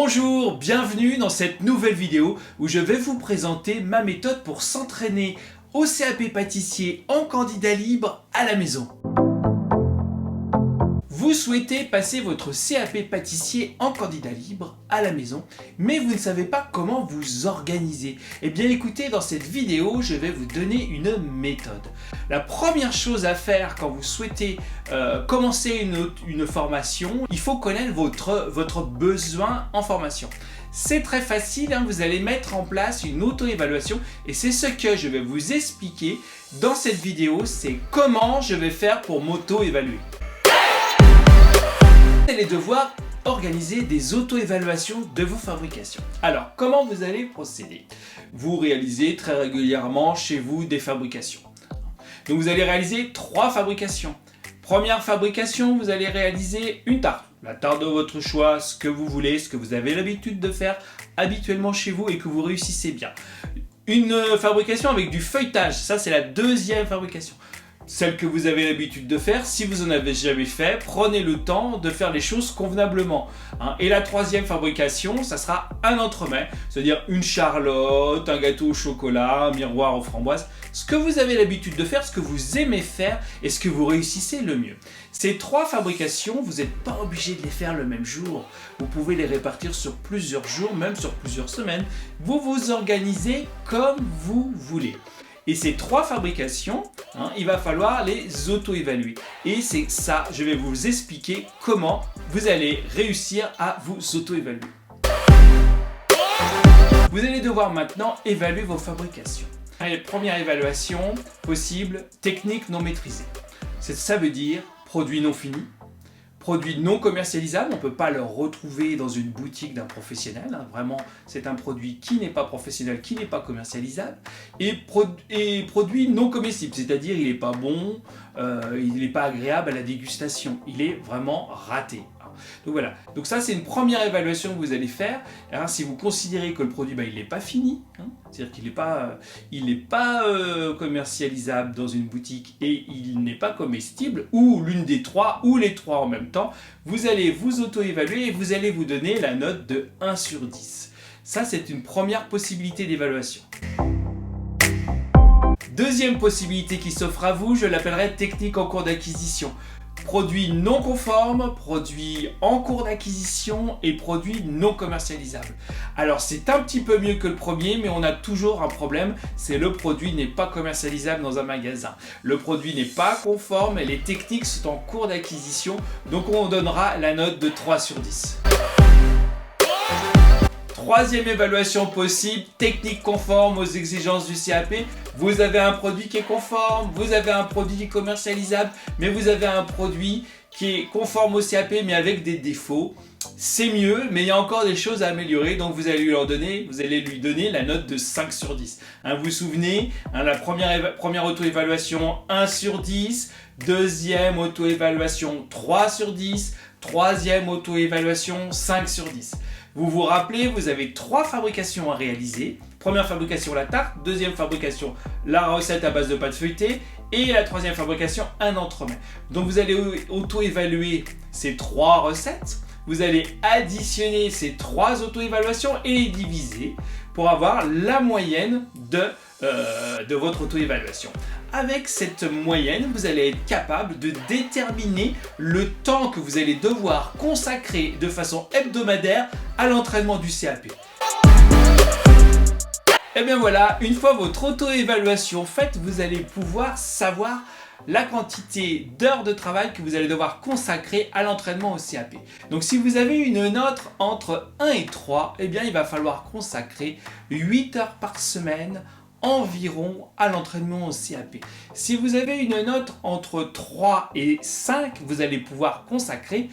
Bonjour, bienvenue dans cette nouvelle vidéo où je vais vous présenter ma méthode pour s'entraîner au CAP pâtissier en candidat libre à la maison. Vous souhaitez passer votre CAP pâtissier en candidat libre à la maison, mais vous ne savez pas comment vous organiser. Eh bien écoutez, dans cette vidéo, je vais vous donner une méthode. La première chose à faire quand vous souhaitez commencer une formation, il faut connaître votre besoin en formation. C'est très facile, hein, vous allez mettre en place une auto-évaluation et c'est ce que je vais vous expliquer dans cette vidéo, c'est comment je vais faire pour m'auto-évaluer. Vous allez devoir organiser des auto-évaluations de vos fabrications. Alors, comment vous allez procéder? Vous réalisez très régulièrement chez vous des fabrications. Donc, vous allez réaliser 3 fabrications. Première fabrication, vous allez réaliser une tarte. La tarte de votre choix, ce que vous voulez, ce que vous avez l'habitude de faire habituellement chez vous et que vous réussissez bien. Une fabrication avec du feuilletage, ça c'est la deuxième fabrication. Celle que vous avez l'habitude de faire, si vous n'en avez jamais fait, prenez le temps de faire les choses convenablement. Et la troisième fabrication, ça sera un entremets, c'est-à-dire une charlotte, un gâteau au chocolat, un miroir aux framboises. Ce que vous avez l'habitude de faire, ce que vous aimez faire et ce que vous réussissez le mieux. Ces 3 fabrications, vous n'êtes pas obligé de les faire le même jour. Vous pouvez les répartir sur plusieurs jours, même sur plusieurs semaines. Vous vous organisez comme vous voulez. Et ces 3 fabrications, il va falloir les auto-évaluer. Et c'est ça, je vais vous expliquer comment vous allez réussir à vous auto-évaluer. Vous allez devoir maintenant évaluer vos fabrications. Allez, première évaluation possible, technique non maîtrisée. Ça veut dire produit non fini, produit non commercialisable, on ne peut pas le retrouver dans une boutique d'un professionnel, vraiment c'est un produit qui n'est pas professionnel, qui n'est pas commercialisable, et produit non comestible, c'est-à-dire il n'est pas bon, il n'est pas agréable à la dégustation, il est vraiment raté. Donc voilà, donc ça c'est une première évaluation que vous allez faire. Alors, si vous considérez que le produit il n'est pas fini, c'est-à-dire qu'il n'est pas commercialisable dans une boutique et il n'est pas comestible, ou l'une des 3 ou les 3 en même temps, vous allez vous auto-évaluer et vous allez vous donner la note de 1 sur 10. Ça c'est une première possibilité d'évaluation. Deuxième possibilité qui s'offre à vous, je l'appellerai technique en cours d'acquisition. Produits non conformes, produits en cours d'acquisition et produits non commercialisables. Alors c'est un petit peu mieux que le premier, mais on a toujours un problème, c'est le produit n'est pas commercialisable dans un magasin. Le produit n'est pas conforme et les techniques sont en cours d'acquisition, donc on donnera la note de 3 sur 10. Troisième évaluation possible, technique conforme aux exigences du CAP. Vous avez un produit qui est conforme, vous avez un produit qui est commercialisable, mais vous avez un produit qui est conforme au CAP mais avec des défauts. C'est mieux, mais il y a encore des choses à améliorer, donc vous allez lui donner la note de 5 sur 10. Vous vous souvenez, la première auto-évaluation 1 sur 10, deuxième auto-évaluation 3 sur 10, troisième auto-évaluation 5 sur 10. Vous vous rappelez, vous avez 3 fabrications à réaliser. Première fabrication, la tarte. Deuxième fabrication, la recette à base de pâte feuilletée. Et la troisième fabrication, un entremets. Donc vous allez auto-évaluer ces 3 recettes. Vous allez additionner ces 3 auto-évaluations et les diviser pour avoir la moyenne de votre auto-évaluation. Avec cette moyenne, vous allez être capable de déterminer le temps que vous allez devoir consacrer de façon hebdomadaire à l'entraînement du CAP. Et bien voilà, une fois votre auto-évaluation faite, vous allez pouvoir savoir la quantité d'heures de travail que vous allez devoir consacrer à l'entraînement au CAP. Donc si vous avez une note entre 1 et 3, eh bien il va falloir consacrer 8 heures par semaine environ à l'entraînement au CAP. Si vous avez une note entre 3 et 5, vous allez pouvoir consacrer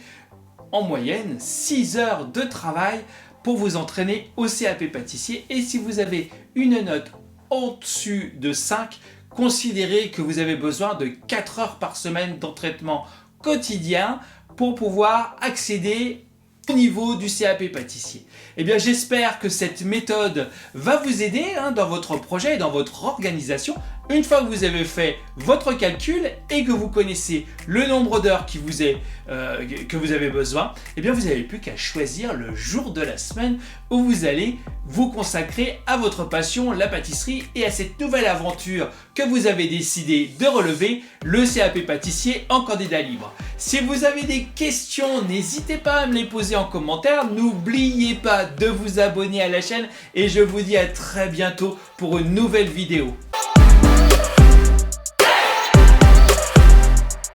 en moyenne 6 heures de travail pour vous entraîner au CAP pâtissier. Et si vous avez une note au-dessus de 5, considérez que vous avez besoin de 4 heures par semaine d'entraînement quotidien pour pouvoir accéder au niveau du CAP pâtissier. Eh bien, j'espère que cette méthode va vous aider dans votre projet et dans votre organisation. Une fois que vous avez fait votre calcul et que vous connaissez le nombre d'heures que vous avez besoin, eh bien, vous n'avez plus qu'à choisir le jour de la semaine où vous allez vous consacrer à votre passion, la pâtisserie, et à cette nouvelle aventure que vous avez décidé de relever, le CAP pâtissier en candidat libre. Si vous avez des questions, n'hésitez pas à me les poser en commentaire. N'oubliez pas de vous abonner à la chaîne et je vous dis à très bientôt pour une nouvelle vidéo.